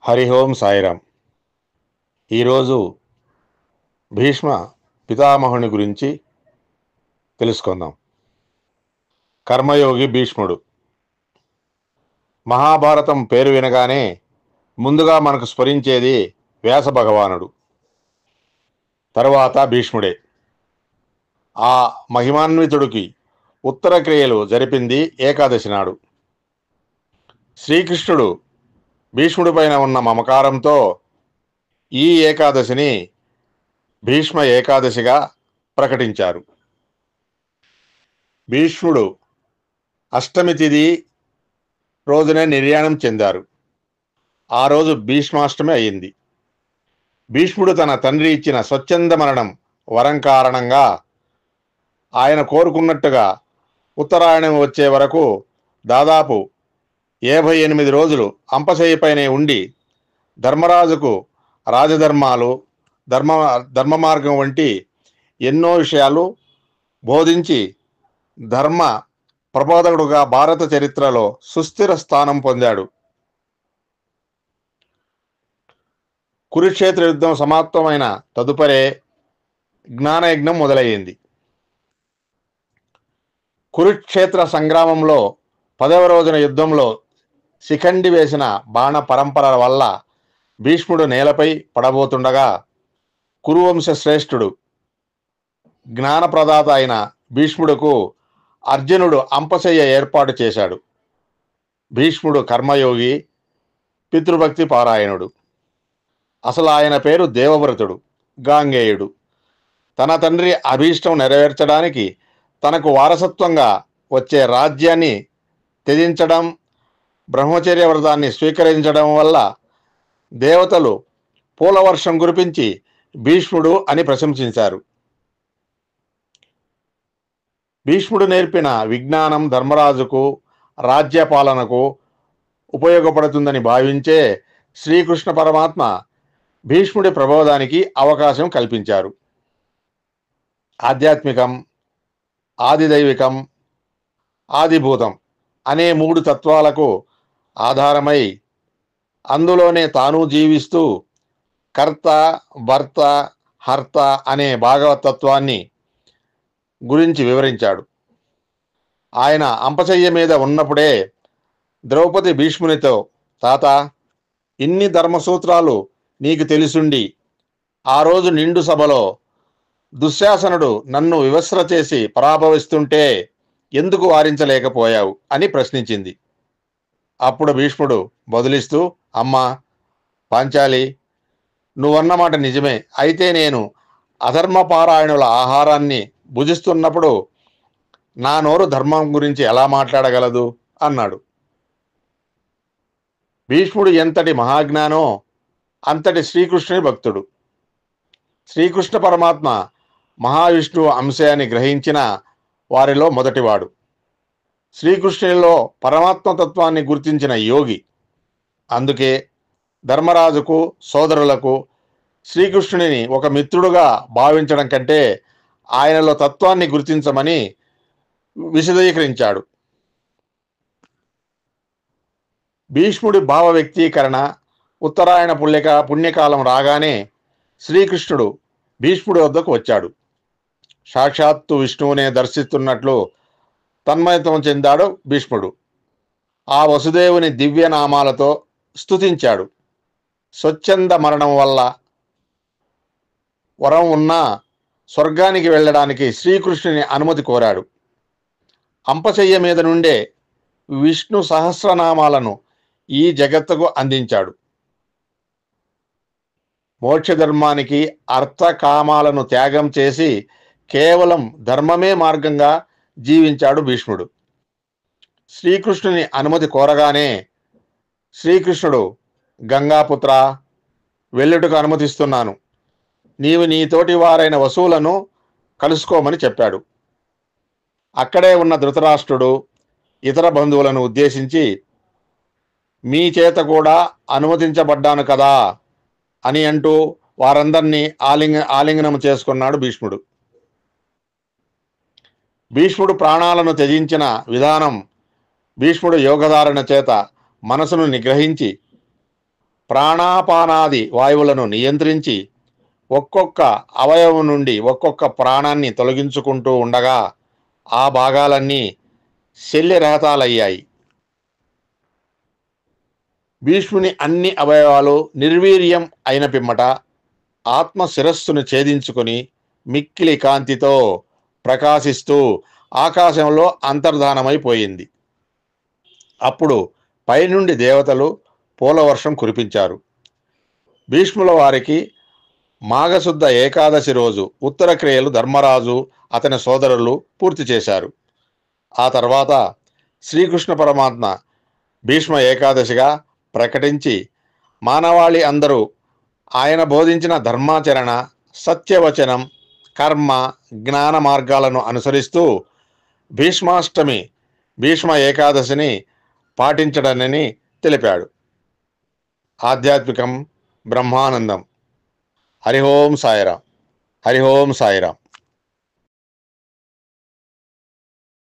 హరి ఓం సాయిరామ్. ఈరోజు భీష్మ పితామహుని గురించి తెలుసుకుందాం. కర్మయోగి భీష్ముడు. మహాభారతం పేరు వినగానే ముందుగా మనకు స్ఫురించేది వ్యాస భగవానుడు, తరువాత భీష్ముడే. ఆ మహిమాన్వితుడికి ఉత్తర క్రియలు జరిపింది ఏకాదశి నాడు. శ్రీకృష్ణుడు భీష్ముడి పైన ఉన్న మమకారంతో ఈ ఏకాదశిని భీష్మ ఏకాదశిగా ప్రకటించారు. భీష్ముడు అష్టమి తిథి రోజునే నిర్యాణం చెందారు. ఆ రోజు భీష్మాష్టమి అయింది. భీష్ముడు తన తండ్రి ఇచ్చిన స్వచ్ఛంద మరణం వరం కారణంగా ఆయన కోరుకున్నట్టుగా ఉత్తరాయణం వచ్చే వరకు దాదాపు 58 రోజులు అంపశయ్యపైనే ఉండి ధర్మరాజుకు రాజధర్మాలు, ధర్మ మార్గం వంటి ఎన్నో విషయాలు బోధించి ధర్మ ప్రబోధకుడుగా భారత చరిత్రలో సుస్థిర స్థానం పొందాడు. కురుక్షేత్ర యుద్ధం సమాప్తమైన తదుపరే జ్ఞానయజ్ఞం మొదలయ్యింది. కురుక్షేత్ర సంగ్రామంలో 10వ రోజున యుద్ధంలో శిఖండి వేసిన బాణ పరంపర వల్ల భీష్ముడు నేలపై పడబోతుండగా కురువంశ శ్రేష్ఠుడు, జ్ఞానప్రదాత అయిన భీష్ముడుకు అర్జునుడు అంపశయ్య ఏర్పాటు చేశాడు. భీష్ముడు కర్మయోగి, పితృభక్తి పారాయణుడు. అసలు ఆయన పేరు దేవవ్రతుడు, గాంగేయుడు. తన తండ్రి అభీష్టం నెరవేర్చడానికి తనకు వారసత్వంగా వచ్చే రాజ్యాన్ని త్యజించడం, బ్రహ్మచర్య వ్రతాన్ని స్వీకరించడం వల్ల దేవతలు పూలవర్షం కురిపించి భీష్ముడు అని ప్రశంసించారు. భీష్ముడు నేర్పిన విజ్ఞానం ధర్మరాజుకు, రాజ్యపాలనకు ఉపయోగపడుతుందని భావించే శ్రీకృష్ణ పరమాత్మ భీష్ముడి ప్రబోధానికి అవకాశం కల్పించారు. ఆధ్యాత్మికం, ఆదిదైవికం, ఆదిభూతం అనే 3 తత్వాలకు ఆధారమై అందులోనే తాను జీవిస్తూ కర్త, భర్త, హర్త అనే భాగవతత్వాన్ని గురించి వివరించాడు. ఆయన అంపశయ్య మీద ఉన్నప్పుడే ద్రౌపది భీష్మునితో, తాత, ఇన్ని ధర్మసూత్రాలు నీకు తెలుసుండి ఆ రోజు నిండు సభలో దుశ్శాసనుడు నన్ను వివస్ర చేసి పరాభవిస్తుంటే ఎందుకు వారించలేకపోయావు అని ప్రశ్నించింది. అప్పుడు భీష్ముడు బదులిస్తూ, అమ్మా పాంచాలి, నువ్వన్నమాట నిజమే. అయితే నేను అధర్మపారాయణుల ఆహారాన్ని భుజిస్తున్నప్పుడు నా నోరు ధర్మం గురించి ఎలా మాట్లాడగలదు అన్నాడు. భీష్ముడు ఎంతటి మహాజ్ఞానో అంతటి శ్రీకృష్ణుని భక్తుడు. శ్రీకృష్ణ పరమాత్మ మహావిష్ణువు అంశాన్ని గ్రహించిన వారిలో మొదటివాడు. శ్రీకృష్ణునిలో పరమాత్మతత్వాన్ని గుర్తించిన యోగి. అందుకే ధర్మరాజుకు, సోదరులకు శ్రీకృష్ణునిని ఒక మిత్రుడుగా భావించడం కంటే ఆయనలో తత్వాన్ని గుర్తించమని విశదీకరించాడు. భీష్ముడి భావ వ్యక్తీకరణ. ఉత్తరాయణ పుణ్యకాలం రాగానే శ్రీకృష్ణుడు భీష్ముడి వద్దకు వచ్చాడు. సాక్షాత్తు విష్ణువునే దర్శిస్తున్నట్లు తన్మయత్వం చెందాడు భీష్ముడు. ఆ వసుదేవుని దివ్యనామాలతో స్తుతించాడు. స్వచ్ఛంద మరణం వల్ల వరం ఉన్నా స్వర్గానికి వెళ్ళడానికి శ్రీకృష్ణుని అనుమతి కోరాడు. అంపశయ్య మీద నుండే విష్ణు సహస్రనామాలను ఈ జగత్తుకు అందించాడు. మోక్షధర్మానికి అర్థకామాలను త్యాగం చేసి కేవలం ధర్మమే మార్గంగా జీవించాడు భీష్ముడు. శ్రీకృష్ణుని అనుమతి కోరగానే శ్రీకృష్ణుడు, గంగాపుత్ర, వెళ్ళుటకు అనుమతిస్తున్నాను. నీవు నీతోటి వారైన వసువులను కలుసుకోమని చెప్పాడు. అక్కడే ఉన్న ధృతరాష్ట్రుడు ఇతర బంధువులను ఉద్దేశించి, మీ చేత కూడా అనుమతించబడ్డాను కదా అని అంటూ వారందరినీ ఆలింగనం చేసుకున్నాడు భీష్ముడు. భీష్ముడు ప్రాణాలను త్యజించిన విధానం. భీష్ముడు యోగధారణ చేత మనసును నిగ్రహించి ప్రాణాపానాది వాయువులను నియంత్రించి ఒక్కొక్క అవయవం నుండి ఒక్కొక్క ప్రాణాన్ని తొలగించుకుంటూ ఉండగా ఆ భాగాలన్నీ శల్యరహితాలయ్యాయి. భీష్ముని అన్ని అవయవాలు నిర్వీర్యం అయిన పిమ్మట ఆత్మ శిరస్సును ఛేదించుకుని మిక్కిలి కాంతితో ప్రకాశిస్తూ ఆకాశంలో అంతర్ధానమైపోయింది. అప్పుడు పైనుండి దేవతలు పూలవర్షం కురిపించారు. భీష్ముల వారికి మాఘశుద్ధ ఏకాదశి రోజు ఉత్తర క్రియలు ధర్మరాజు అతని సోదరులు పూర్తి చేశారు. ఆ తర్వాత శ్రీకృష్ణ పరమాత్మ భీష్మ ఏకాదశిగా ప్రకటించి మానవాళి అందరూ ఆయన బోధించిన ధర్మాచరణ, సత్యవచనం, కర్మ, జ్ఞాన మార్గాలను అనుసరిస్తూ భీష్మాష్టమి, భీష్మ ఏకాదశిని పాటించడనని తెలిపాడు. ఆధ్యాత్మికం బ్రహ్మానందం. హరి ఓం సాయిరాం. హరి ఓం సాయిరాం.